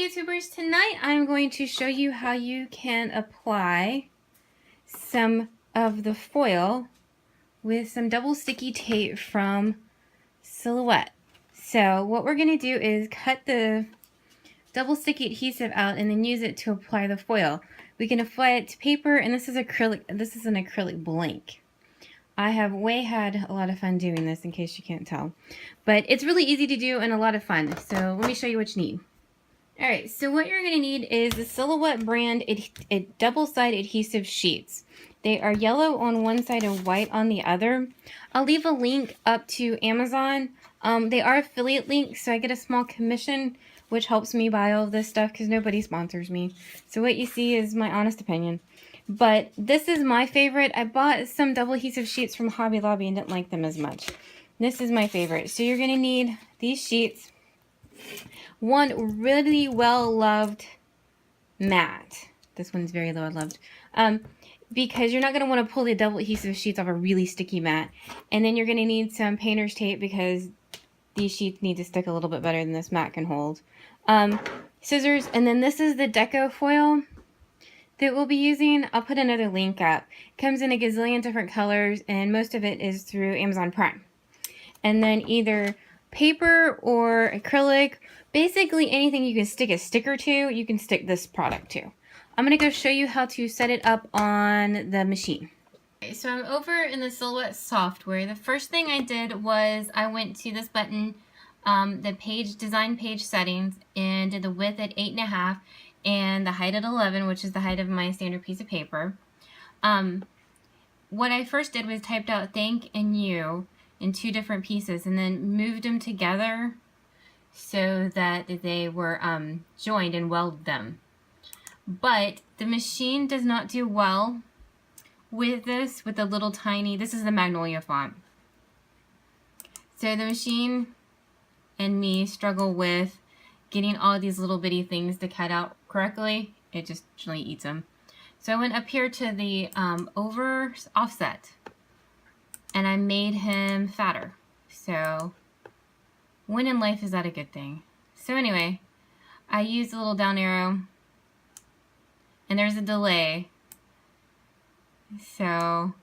YouTubers, tonight I'm going to show you how you can apply some of the foil with some double sticky tape from Silhouette. So what we're going to do is cut the double sticky adhesive out and then use it to apply the foil. We can apply it to paper, and this is acrylic. This is an acrylic blank. I have had a lot of fun doing this, in case you can't tell. But it's really easy to do and a lot of fun. So let me show you what you need. Alright, so what you're going to need is the Silhouette brand double-sided adhesive sheets. They are yellow on one side and white on the other. I'll leave a link up to Amazon. They are affiliate links, so I get a small commission, which helps me buy all of this stuff because nobody sponsors me. So what you see is my honest opinion. But this is my favorite. I bought some double adhesive sheets from Hobby Lobby and didn't like them as much. This is my favorite. So you're going to need these sheets. One really well-loved mat. This one's very well-loved. Because you're not going to want to pull the double adhesive sheets off a really sticky mat. And then you're going to need some painter's tape because these sheets need to stick a little bit better than this mat can hold. Scissors, and then this is the Deco Foil that we'll be using. I'll put another link up. It comes in a gazillion different colors, and most of it is through Amazon Prime. And then either paper or acrylic, basically anything you can stick a sticker to, you can stick this product to. I'm going to go show you how to set it up on the machine. Okay, so I'm over in the Silhouette software. The first thing I did was I went to this button, the design page settings, and did the width at 8.5 and the height at 11, which is the height of my standard piece of paper. What I first did was typed out thank and you in two different pieces and then moved them together so that they were joined and welded them. But the machine does not do well with this, with the little tiny, this is the Magnolia font. So the machine and me struggle with getting all these little bitty things to cut out correctly. It just generally eats them. So I went up here to the offset and I made him fatter. So when in life is that a good thing? So anyway, I used a little down arrow and there's a delay. So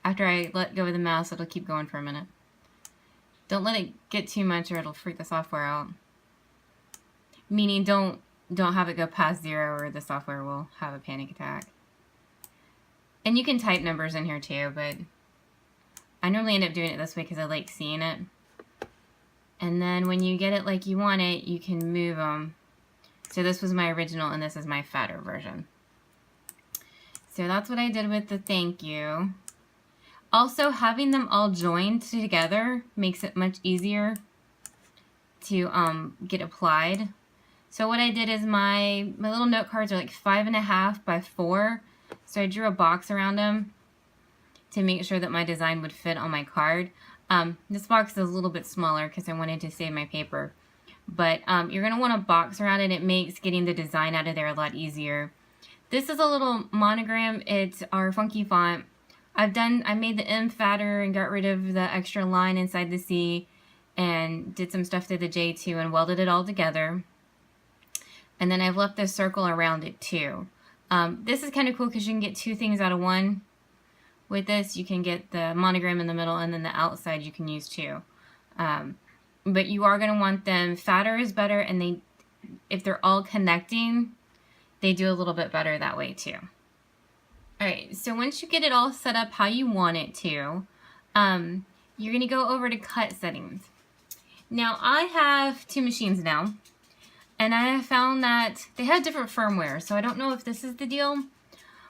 after I let go of the mouse, it'll keep going for a minute. Don't let it get too much or it'll freak the software out. Meaning don't have it go past 0 or the software will have a panic attack. And you can type numbers in here too, but I normally end up doing it this way because I like seeing it. And then when you get it like you want it, you can move them. So this was my original and this is my fatter version. So that's what I did with the thank you. Also, having them all joined together makes it much easier to get applied. So what I did is my little note cards are like 5.5 by 4. So I drew a box around them to make sure that my design would fit on my card. This box is a little bit smaller because I wanted to save my paper. But you're going to want a box around it. It makes getting the design out of there a lot easier. This is a little monogram. It's our funky font. I made the M fatter and got rid of the extra line inside the C and did some stuff to the J too and welded it all together. And then I've left this circle around it too. This is kind of cool because you can get two things out of one. With this, you can get the monogram in the middle and then the outside you can use too. But you are going to want them, fatter is better, and if they're all connecting, they do a little bit better that way too. Alright, so once you get it all set up how you want it to, you're going to go over to cut settings. Now I have two machines now, and I have found that they have different firmware, so I don't know if this is the deal,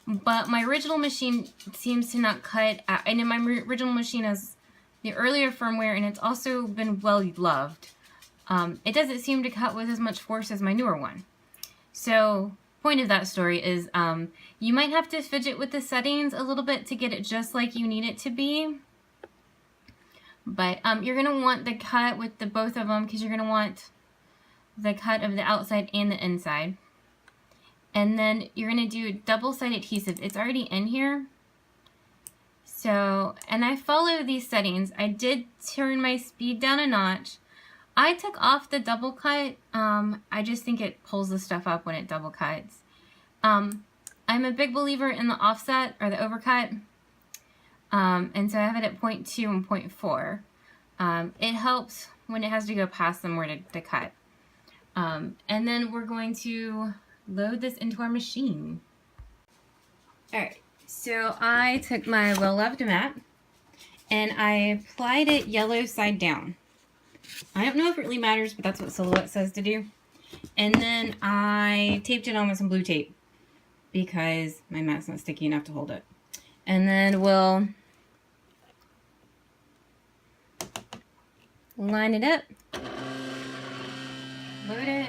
but my original machine seems to not cut, and in my original machine has the earlier firmware, and it's also been well loved. It doesn't seem to cut with as much force as my newer one. So point of that story is you might have to fidget with the settings a little bit to get it just like you need it to be. But you're going to want the cut with the both of them because you're going to want the cut of the outside and the inside. And then you're going to do double-sided adhesive. It's already in here. So, and I follow these settings. I did turn my speed down a notch. I took off the double cut. I just think it pulls the stuff up when it double cuts. I'm a big believer in the offset or the overcut. And so I have it at 0.2 and 0.4. It helps when it has to go past somewhere to cut. And then we're going to load this into our machine. Alright, so I took my well-loved mat and I applied it yellow side down. I don't know if it really matters, but that's what Silhouette says to do. And then I taped it on with some blue tape because my mat's not sticky enough to hold it. And then we'll line it up, load it,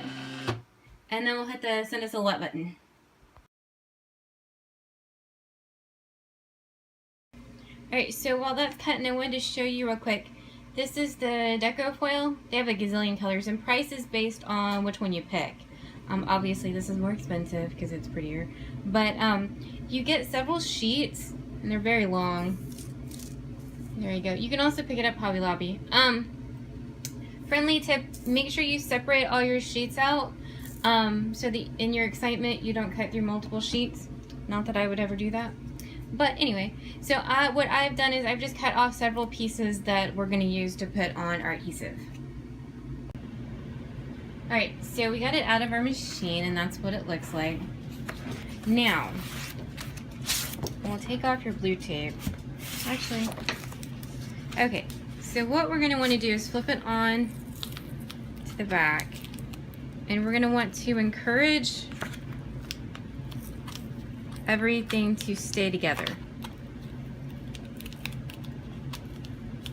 and then we'll hit the send a silhouette button. Alright, so while that's cutting, I wanted to show you real quick. This is the Deco Foil. They have a gazillion colors, and price is based on which one you pick. Obviously this is more expensive because it's prettier, but you get several sheets, and they're very long. There you go. You can also pick it up Hobby Lobby. Friendly tip, make sure you separate all your sheets out so that in your excitement you don't cut through multiple sheets. Not that I would ever do that. But anyway, so what I've done is I've just cut off several pieces that we're going to use to put on our adhesive. Alright, so we got it out of our machine and that's what it looks like. Now, we'll take off your blue tape. Actually, okay, so what we're going to want to do is flip it on to the back. And we're going to want to encourage everything to stay together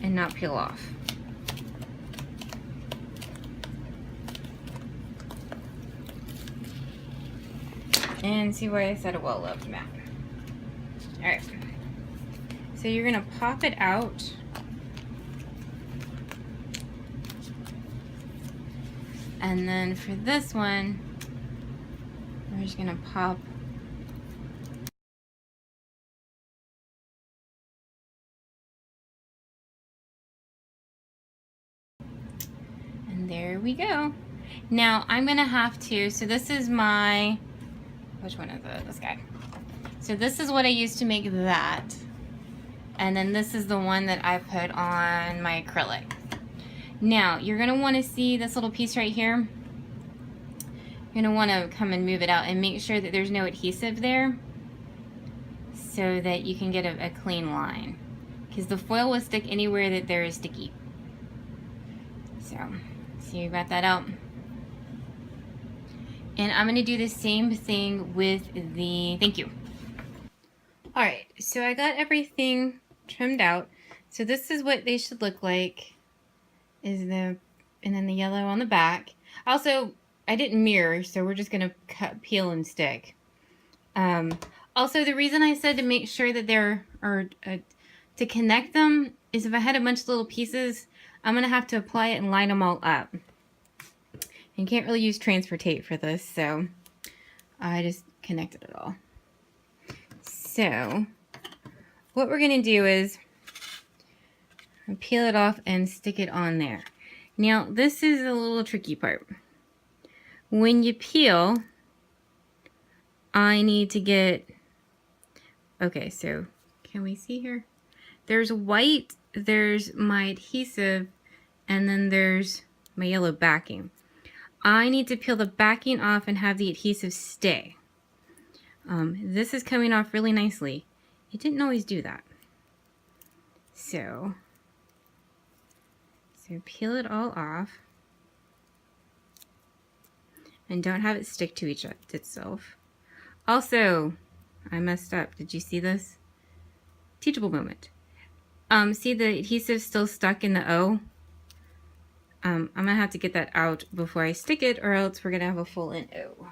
and not peel off. And see why I said a well-loved mat. Alright, so you're going to pop it out. And then for this one, we're just going to pop and there we go. Now I'm going to have to, so this is my, which one is it? This guy. So this is what I used to make that. And then this is the one that I put on my acrylic. Now, you're going to want to see this little piece right here. You're going to want to come and move it out and make sure that there's no adhesive there so that you can get a clean line. Because the foil will stick anywhere that there is sticky. So you got that out. And I'm going to do the same thing with the, thank you. Alright, so I got everything trimmed out. So this is what they should look like. And then the yellow on the back. Also, I didn't mirror, so we're just going to cut, peel, and stick. Also, the reason I said to make sure that there are, to connect them, is if I had a bunch of little pieces, I'm going to have to apply it and line them all up. You can't really use transfer tape for this, so I just connected it all. So, what we're going to do is peel it off and stick it on there. Now, this is a little tricky part. When you peel, I need to get, okay, so can we see here? There's white, there's my adhesive, and then there's my yellow backing. I need to peel the backing off and have the adhesive stay. This is coming off really nicely. It didn't always do that. So peel it all off. And don't have it stick to itself. Also, I messed up. Did you see this? Teachable moment. See the adhesive still stuck in the O? I'm going to have to get that out before I stick it, or else we're going to have a full in O.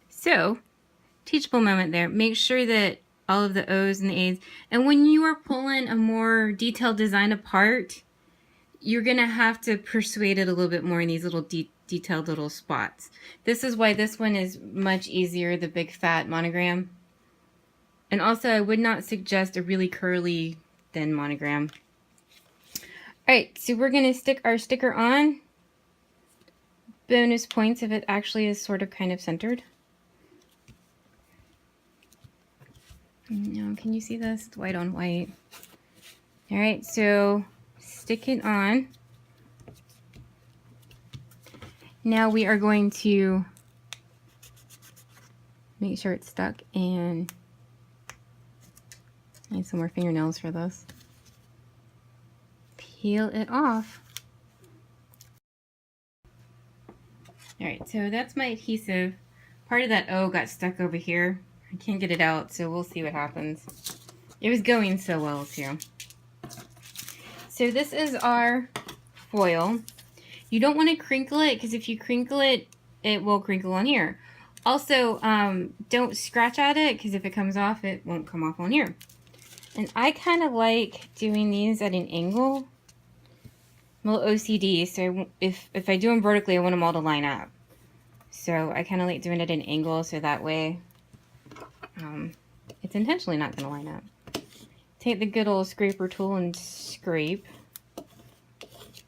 So, teachable moment there. Make sure that all of the O's and the A's, and when you are pulling a more detailed design apart, you're going to have to persuade it a little bit more in these little detailed little spots. This is why this one is much easier, the big fat monogram. And also, I would not suggest a really curly, thin monogram. Alright, so we're going to stick our sticker on. bonus points if it actually is sort of kind of centered. Now, can you see this? It's white on white. All right, so stick it on. Now we are going to make sure it's stuck, and I need some more fingernails for this. Peel it off. All right, so that's my adhesive. Part of that O got stuck over here. I can't get it out, so we'll see what happens. It was going so well too. So this is our foil. You don't want to crinkle it, because if you crinkle it, it will crinkle on here. Also, don't scratch at it, because if it comes off, it won't come off on here. And I kind of like doing these at an angle. I'm a little OCD, so if I do them vertically, I want them all to line up. So I kind of like doing it at an angle, so that way it's intentionally not going to line up. Take the good old scraper tool and scrape.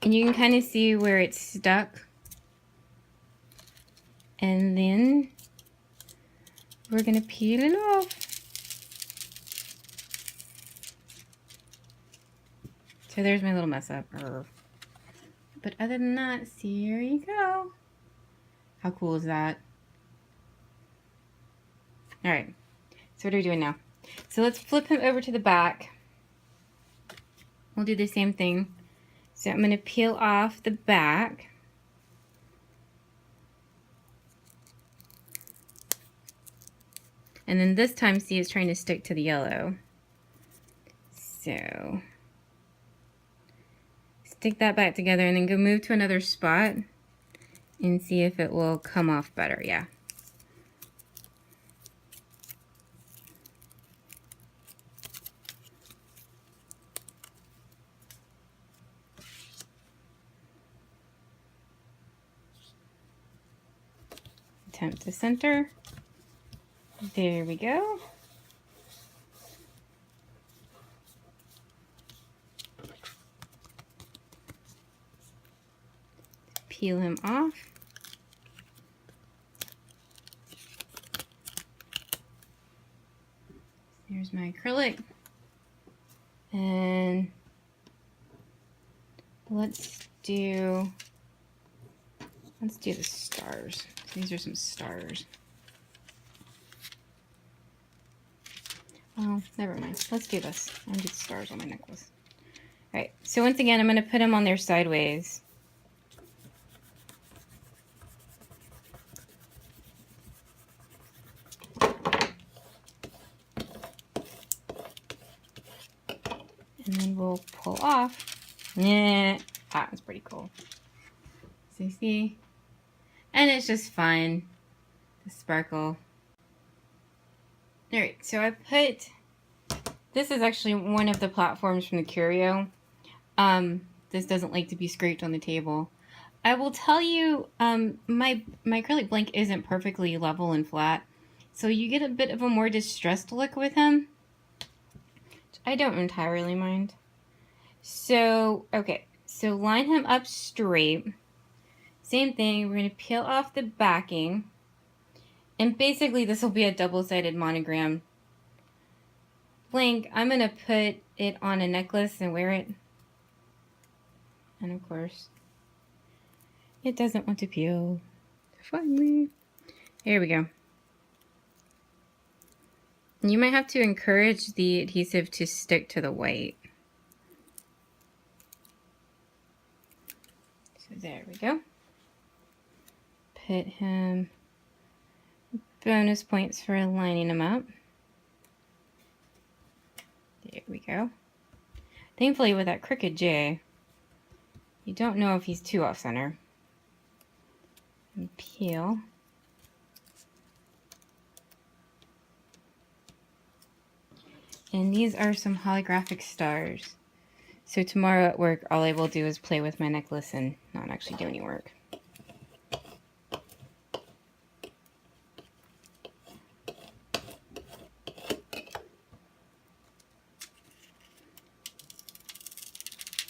And you can kind of see where it's stuck. And then we're going to peel it off. So there's my little mess up. But other than that, here you go. How cool is that? All right, so what are we doing now? So let's flip him over to the back. We'll do the same thing. So I'm going to peel off the back. And then this time, see, it's trying to stick to the yellow. So stick that back together and then go move to another spot and see if it will come off better. Yeah. Attempt to center. There we go. Peel him off. There's my acrylic. And let's do the stars. These are some stars. Oh, never mind. Let's do this. I'll do the stars on my necklace. All right, so once again, I'm going to put them on there sideways. And then we'll pull off. Yeah, that was pretty cool. So you see? And it's just fun. The sparkle. Alright, so I put, this is actually one of the platforms from the curio. This doesn't like to be scraped on the table. I will tell you, my acrylic blank isn't perfectly level and flat. So you get a bit of a more distressed look with him. Which I don't entirely mind. So, okay, so line him up straight. Same thing, we're going to peel off the backing. And basically this will be a double-sided monogram blank. I'm going to put it on a necklace and wear it. And of course, it doesn't want to peel. Finally. Here we go. And you might have to encourage the adhesive to stick to the white. So there we go. Put him, bonus points for lining him up. There we go. Thankfully with that crooked J, you don't know if he's too off center. And peel. And these are some holographic stars. So tomorrow at work, all I will do is play with my necklace and not actually do any work.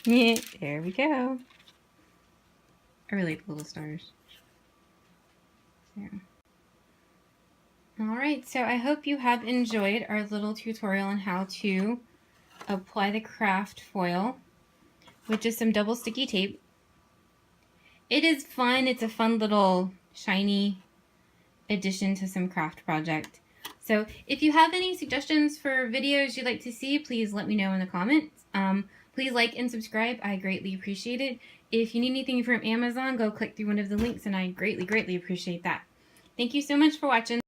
Yeah, there we go. I really like the little stars. Alright, so I hope you have enjoyed our little tutorial on how to apply the craft foil with just some double sticky tape. It is fun. It's a fun little shiny addition to some craft project. So if you have any suggestions for videos you'd like to see, please let me know in the comments. Please like and subscribe. I greatly appreciate it. If you need anything from Amazon, go click through one of the links and I greatly, greatly appreciate that. Thank you so much for watching.